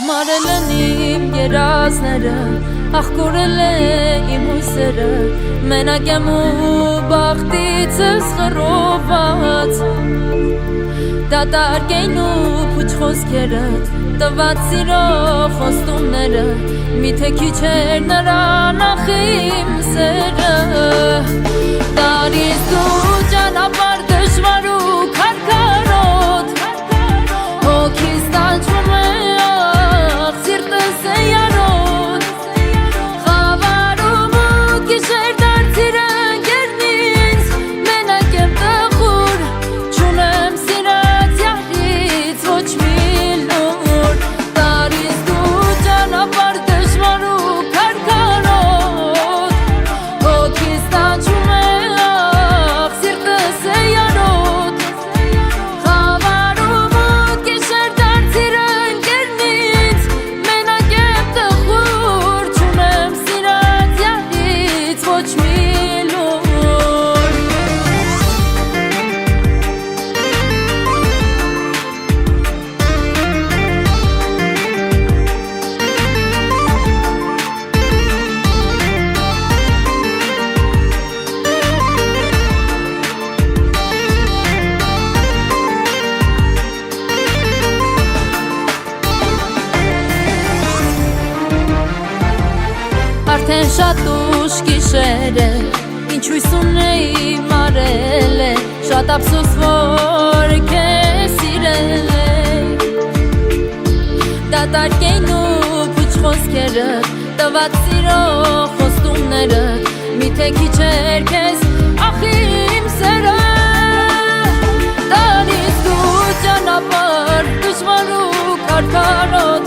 Համարել են իմ երազները, աղկորել է իմ հույսերը, մենակ եմ ու բախտիցս խռոված, դատարկ էին ու փուչ խոսքերդ, տված սիրո խոստումները, միթե քիչ էր նրան ախ իմ սերը, տարիս դու ճանապարհ դժվար ու քարքարոտ, հոգիս տանջվում է ախ սիրտս է յարոտ, խավարում ու գիշեր դարձիր ընկերն ինձ, մենակ եմ տխուր, չունեմ սիրած յարից ոչ մի լուր, տարիս դու ճանապարհ դժվար ու քարքարոտ, հոգիս տանջվում է ախ սիրտս է յարոտ, խավարում ու գիշեր դարձիր ընկերն ինձ, մենակ եմ տխուր, չունեմ սիրած յարից ոչ մի լուր. Արդեն շատ ուշ գիշեր է, ինչ հույս ունեի մարել է, շատ ափսոս որ քեզ սիրել է, դատարկ էին ու փուչ խոսքերը, տված սիրո խոստումները, միթե քիչ էր քեզ ախ իմ սերը, տարիս դու ճանապարհ դժվար ու քարքարոտ,